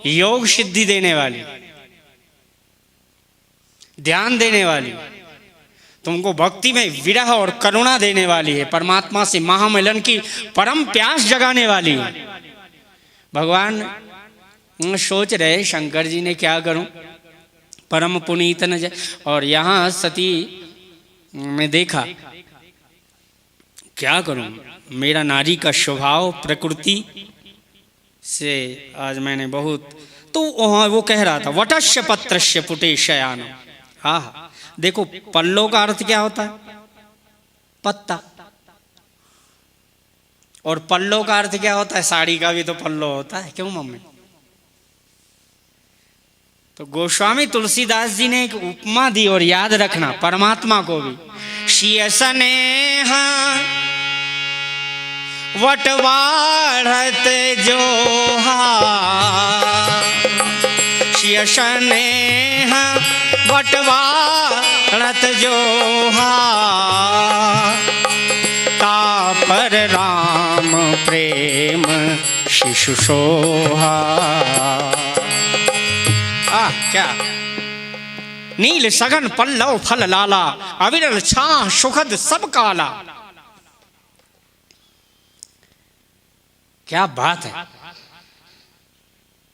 योग सिद्धि देने वाली, ध्यान देने वाली, तुमको भक्ति में विरह और करुणा देने वाली है, परमात्मा से महामिलन की परम प्यास जगाने वाली है। भगवान सोच रहे शंकर जी ने क्या करूं, परम पुनीत न जाए। और यहाँ सती में देखा क्या करूं, मेरा नारी का स्वभाव प्रकृति से आज मैंने बहुत, तो वो कह रहा था वटस्य पत्रस्य पुटे शयान। हाँ देखो पल्लो का अर्थ क्या होता है, पत्ता, और पल्लो का अर्थ क्या होता है, साड़ी का भी तो पल्लो होता है, क्यों मम्मी। तो गोस्वामी तुलसीदास जी ने एक उपमा दी, और याद रखना परमात्मा को भी, शीयसनेह वटवाढ़त जोहा, शीयसनेह वटवाढ़त जोहा, तापर राम प्रेम शिशु सोहा। क्या नील सघन पल्लव फल लाला, अविरल छाह सुखद सब काला। क्या बात है,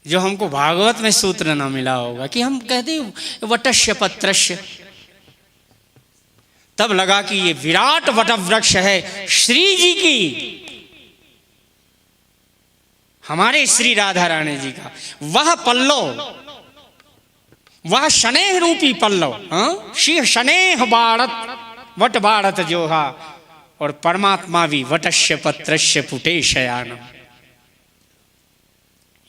जो हमको भागवत में सूत्र ना मिला होगा कि हम कहते हैं वटस्य पत्रस्य, तब लगा कि ये विराट वटवृक्ष है श्री जी की, हमारे श्री राधा रानी जी का वह पल्लव, वह शनेह रूपी पल्लव, शिव शनेह बाड़त वट बाड़त जोहा, और परमात्मा भी वटस्य पत्रस्य पुटे शयान।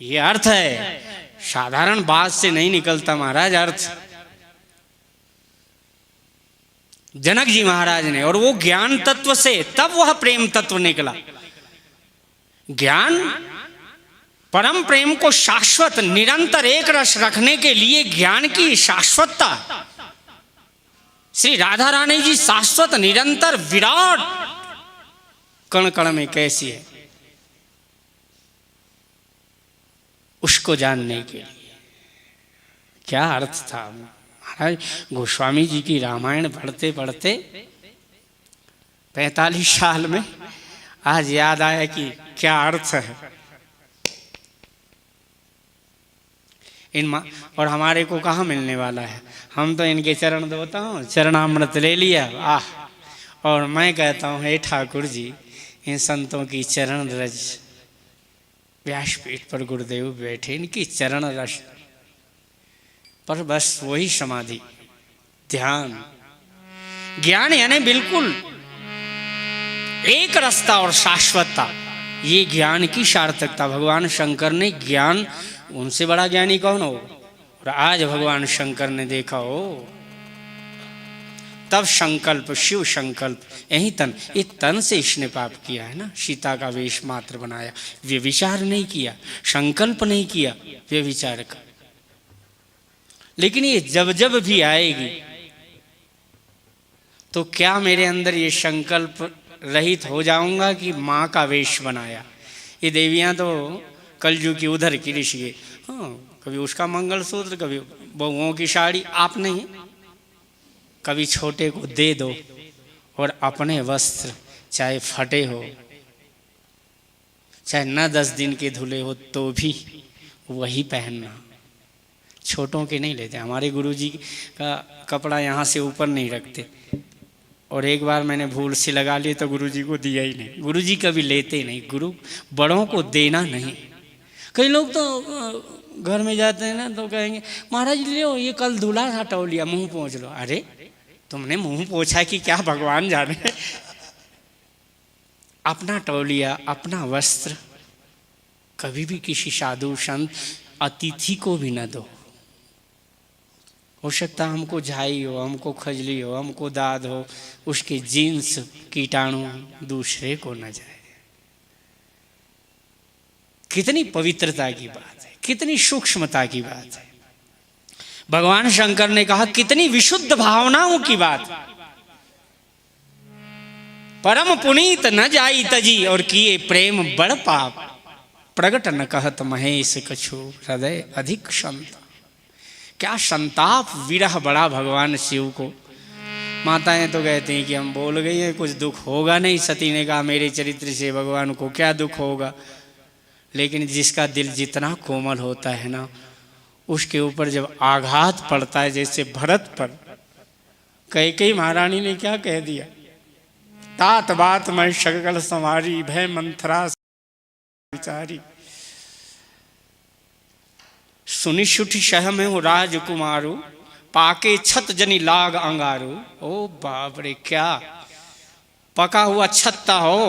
ये अर्थ है, साधारण बात से नहीं निकलता महाराज अर्थ। जनक जी महाराज ने, और वो ज्ञान तत्व से तब वह प्रेम तत्व निकला। ज्ञान परम प्रेम को शाश्वत निरंतर एक रस रखने के लिए ज्ञान की शाश्वतता, श्री राधा रानी जी शाश्वत निरंतर विराट कण कण में कैसी है, उसको जानने के लिए क्या अर्थ था। महाराज गोस्वामी जी की रामायण पढ़ते पढ़ते 45 साल में आज याद आया कि क्या अर्थ है और हमारे को कहाँ मिलने वाला है। हम तो इनके चरण धोता हूँ, चरणामृत ले लिया, और मैं कहता हूँ हे ठाकुर जी, इन संतों की चरण रज, व्यासपीठ पर गुरुदेव बैठे, इनकी चरण रज पर बस वही समाधि, ध्यान, ज्ञान यानी बिल्कुल एक रास्ता और शाश्वतता, ये ज्ञान की सार्थकता। भगवान शंकर ने ज्ञान, उनसे बड़ा ज्ञानी कौन हो। और आज भगवान शंकर ने देखा हो, तब संकल्प, शिव संकल्प, यही तन, ये तन से इसने पाप किया है ना, सीता का वेश मात्र बनाया, व्यभिचार नहीं किया, संकल्प नहीं किया व्यभिचार का। लेकिन ये जब जब भी आएगी तो क्या मेरे अंदर ये संकल्प रहित हो जाऊंगा कि माँ का वेश बनाया। ये देवियां तो कलयुग की उधर की ऋषि, हाँ, कभी उसका मंगलसूत्र, कभी बहुओं की साड़ी, आप नहीं, कभी छोटे को दे दो, और अपने वस्त्र चाहे फटे हो, चाहे न 10 दिन के धुले हो, तो भी वही पहनना। छोटों के नहीं लेते, हमारे गुरुजी का कपड़ा यहाँ से ऊपर नहीं रखते, और एक बार मैंने भूल से लगा लिया तो गुरुजी को दिया ही नहीं। गुरुजी कभी लेते नहीं, गुरु बड़ों को देना नहीं। कई लोग तो घर में जाते हैं ना तो कहेंगे महाराज लो ये कल धुला था टौलिया, मुंह पोंछ लो। अरे तुमने मुंह पोछा कि क्या भगवान जाने। अपना टौलिया, अपना वस्त्र कभी भी किसी साधु संत अतिथि को भी न दो। हो सकता हमको झाई हो, हमको खजली हो, हमको दाद हो, उसके जीन्स कीटाणु दूसरे को न जाए। कितनी पवित्रता की बात है, कितनी सूक्ष्मता की बात है। भगवान शंकर ने कहा कितनी विशुद्ध भावनाओं की बात। परम पुनीत न जाई तजी, और किए प्रेम बड़ पाप। प्रगट न कहत महेश कछु हृदय अधिक संत। क्या संताप विरह बड़ा भगवान शिव को। माताएं तो कहती हैं कि हम बोल गई हैं, कुछ दुख होगा नहीं। सती ने कहा मेरे चरित्र से भगवान को क्या दुख होगा। लेकिन जिसका दिल जितना कोमल होता है ना, उसके ऊपर जब आघात पड़ता है, जैसे भरत पर कैकेयी महारानी ने क्या कह दिया, तात बात मैं शकल संवारी भय मंथरा विचारी। सुनि सुठी सह में हो राजकुमारो पाके छत जनी लाग अंगारो। ओ बाप रे, क्या पका हुआ छत्ता हो